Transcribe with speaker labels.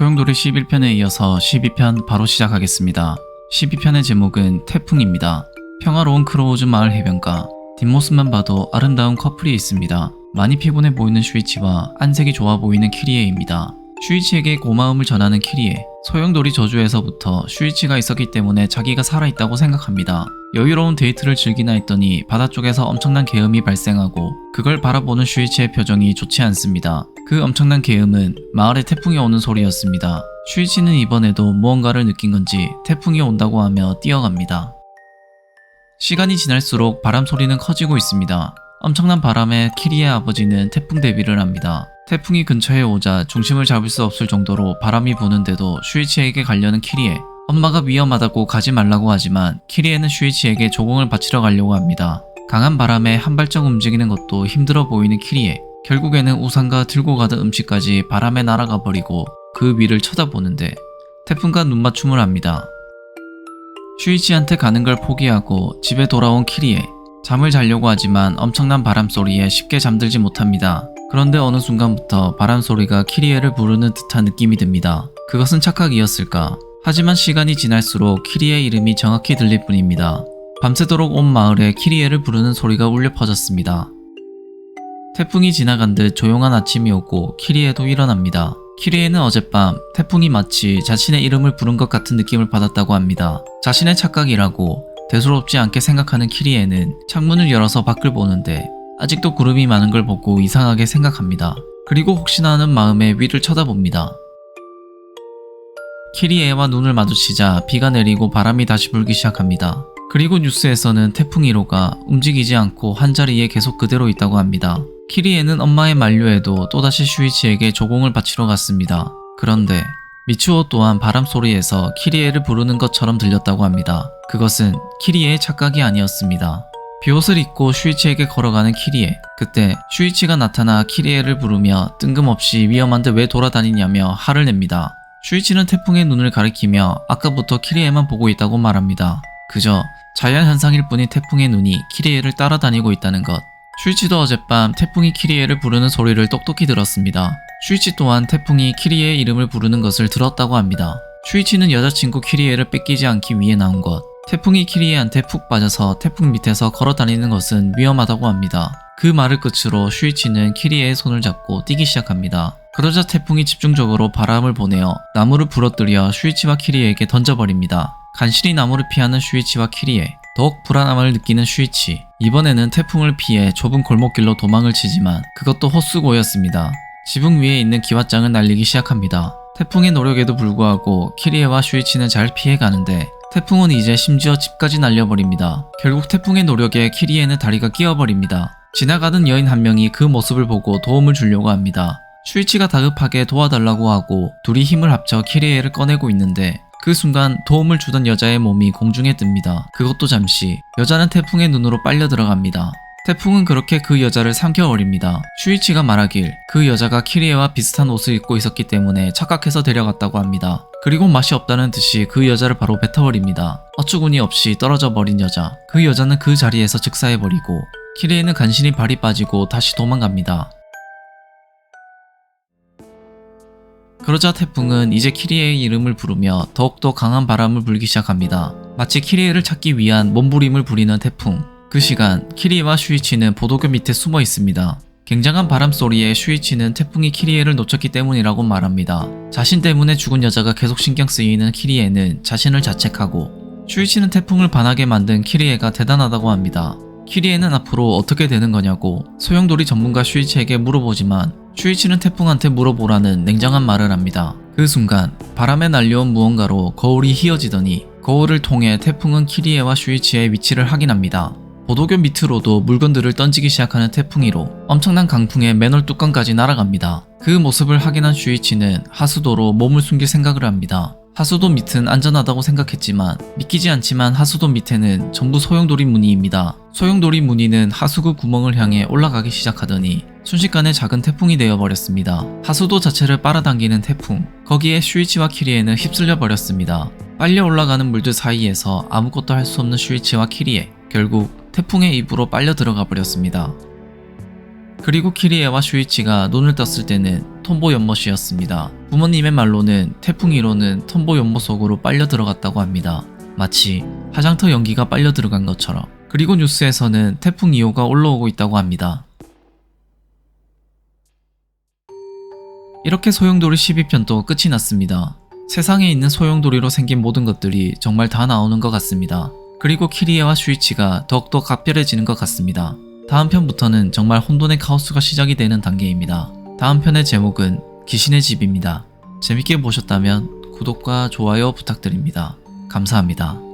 Speaker 1: 소용돌이 11편에 이어서 12편 바로 시작하겠습니다. 12편의 제목은 태풍입니다. 평화로운 크로우즈 마을 해변가. 뒷모습만 봐도 아름다운 커플이 있습니다. 많이 피곤해 보이는 슈이치와 안색이 좋아 보이는 키리에입니다. 슈이치에게 고마움을 전하는 키리에. 소용돌이 저주에서부터 슈이치가 있었기 때문에 자기가 살아있다고 생각합니다. 여유로운 데이트를 즐기나 했더니 바다 쪽에서 엄청난 계음이 발생하고 그걸 바라보는 슈이치의 표정이 좋지 않습니다. 그 엄청난 계음은 마을에 태풍이 오는 소리였습니다. 슈이치는 이번에도 무언가를 느낀 건지 태풍이 온다고 하며 뛰어갑니다. 시간이 지날수록 바람 소리는 커지고 있습니다. 엄청난 바람에 키리의 아버지는 태풍 대비를 합니다. 태풍이 근처에 오자 중심을 잡을 수 없을 정도로 바람이 부는데도 슈이치에게 가려는 키리에. 엄마가 위험하다고 가지 말라고 하지만 키리에는 슈이치에게 조공을 바치러 가려고 합니다. 강한 바람에 한 발짝 움직이는 것도 힘들어 보이는 키리에. 결국에는 우산과 들고 가던 음식까지 바람에 날아가 버리고 그 위를 쳐다보는데 태풍과 눈맞춤을 합니다. 슈이치한테 가는 걸 포기하고 집에 돌아온 키리에. 잠을 자려고 하지만 엄청난 바람 소리에 쉽게 잠들지 못합니다. 그런데 어느 순간부터 바람 소리가 키리에를 부르는 듯한 느낌이 듭니다. 그것은 착각이었을까? 하지만 시간이 지날수록 키리의 이름이 정확히 들릴 뿐입니다. 밤새도록 온 마을에 키리에를 부르는 소리가 울려 퍼졌습니다. 태풍이 지나간 듯 조용한 아침이 오고 키리에도 일어납니다. 키리에는 어젯밤 태풍이 마치 자신의 이름을 부른 것 같은 느낌을 받았다고 합니다. 자신의 착각이라고 대수롭지 않게 생각하는 키리에는 창문을 열어서 밖을 보는데 아직도 구름이 많은 걸 보고 이상하게 생각합니다. 그리고 혹시나 하는 마음에 위를 쳐다봅니다. 키리에와 눈을 마주치자 비가 내리고 바람이 다시 불기 시작합니다. 그리고 뉴스에서는 태풍 1호가 움직이지 않고 한자리에 계속 그대로 있다고 합니다. 키리에는 엄마의 만류에도 또다시 슈이치에게 조공을 바치러 갔습니다. 그런데 미츠오 또한 바람 소리에서 키리에를 부르는 것처럼 들렸다고 합니다. 그것은 키리에의 착각이 아니었습니다. 비옷을 입고 슈이치에게 걸어가는 키리에. 그때 슈이치가 나타나 키리에를 부르며 뜬금없이 위험한데 왜 돌아다니냐며 화를 냅니다. 슈이치는 태풍의 눈을 가리키며 아까부터 키리에만 보고 있다고 말합니다. 그저 자연현상일 뿐인 태풍의 눈이 키리에를 따라다니고 있다는 것. 슈이치도 어젯밤 태풍이 키리에를 부르는 소리를 똑똑히 들었습니다. 슈이치 또한 태풍이 키리에의 이름을 부르는 것을 들었다고 합니다. 슈이치는 여자친구 키리에를 뺏기지 않기 위해 나온 것. 태풍이 키리에한테 푹 빠져서 태풍 밑에서 걸어다니는 것은 위험하다고 합니다. 그 말을 끝으로 슈이치는 키리에의 손을 잡고 뛰기 시작합니다. 그러자 태풍이 집중적으로 바람을 보내어 나무를 부러뜨려 슈이치와 키리에에게 던져버립니다. 간신히 나무를 피하는 슈이치와 키리에. 더욱 불안함을 느끼는 슈이치. 이번에는 태풍을 피해 좁은 골목길로 도망을 치지만 그것도 헛수고였습니다. 지붕 위에 있는 기왓장을 날리기 시작합니다. 태풍의 노력에도 불구하고 키리에와 슈이치는 잘 피해가는데 태풍은 이제 심지어 집까지 날려버립니다. 결국 태풍의 노력에 키리에는 다리가 끼어버립니다. 지나가던 여인 한 명이 그 모습을 보고 도움을 주려고 합니다. 슈이치가 다급하게 도와달라고 하고 둘이 힘을 합쳐 키리에를 꺼내고 있는데 그 순간 도움을 주던 여자의 몸이 공중에 뜹니다. 그것도 잠시. 여자는 태풍의 눈으로 빨려 들어갑니다. 태풍은 그렇게 그 여자를 삼켜버립니다. 슈이치가 말하길 그 여자가 키리에와 비슷한 옷을 입고 있었기 때문에 착각해서 데려갔다고 합니다. 그리고 맛이 없다는 듯이 그 여자를 바로 뱉어버립니다. 어처구니 없이 떨어져 버린 여자. 그 여자는 그 자리에서 즉사해버리고 키리에는 간신히 발이 빠지고 다시 도망갑니다. 그러자 태풍은 이제 키리에의 이름을 부르며 더욱더 강한 바람을 불기 시작합니다. 마치 키리에를 찾기 위한 몸부림을 부리는 태풍. 그 시간 키리에와 슈이치는 보도교 밑에 숨어 있습니다. 굉장한 바람 소리에 슈이치는 태풍이 키리에를 놓쳤기 때문이라고 말합니다. 자신 때문에 죽은 여자가 계속 신경 쓰이는 키리에는 자신을 자책하고 슈이치는 태풍을 반하게 만든 키리에가 대단하다고 합니다. 키리에는 앞으로 어떻게 되는 거냐고 소용돌이 전문가 슈이치에게 물어보지만 슈이치는 태풍한테 물어보라는 냉정한 말을 합니다. 그 순간 바람에 날려온 무언가로 거울이 휘어지더니 거울을 통해 태풍은 키리에와 슈이치의 위치를 확인합니다. 보도교 밑으로도 물건들을 던지기 시작하는 태풍 1호. 엄청난 강풍에 맨홀 뚜껑까지 날아갑니다. 그 모습을 확인한 슈이치는 하수도로 몸을 숨길 생각을 합니다. 하수도 밑은 안전하다고 생각했지만 믿기지 않지만 하수도 밑에는 전부 소용돌이 무늬입니다. 소용돌이 무늬는 하수구 구멍을 향해 올라가기 시작하더니 순식간에 작은 태풍이 되어버렸습니다. 하수도 자체를 빨아당기는 태풍. 거기에 슈이치와 키리에는 휩쓸려 버렸습니다. 빨려 올라가는 물들 사이에서 아무것도 할 수 없는 슈이치와 키리에. 결국 태풍의 입으로 빨려 들어가 버렸습니다. 그리고 키리에와 슈이치가 눈을 떴을 때는 톰보 연못이었습니다. 부모님의 말로는 태풍 1호는 톰보 연못 속으로 빨려 들어갔다고 합니다. 마치 화장터 연기가 빨려 들어간 것처럼. 그리고 뉴스에서는 태풍 2호가 올라오고 있다고 합니다. 이렇게 소용돌이 12편도 끝이 났습니다. 세상에 있는 소용돌이로 생긴 모든 것들이 정말 다 나오는 것 같습니다. 그리고 키리에와 슈이치가 더욱더 각별해지는 것 같습니다. 다음 편부터는 정말 혼돈의 카오스가 시작이 되는 단계입니다. 다음 편의 제목은 귀신의 집입니다. 재밌게 보셨다면 구독과 좋아요 부탁드립니다. 감사합니다.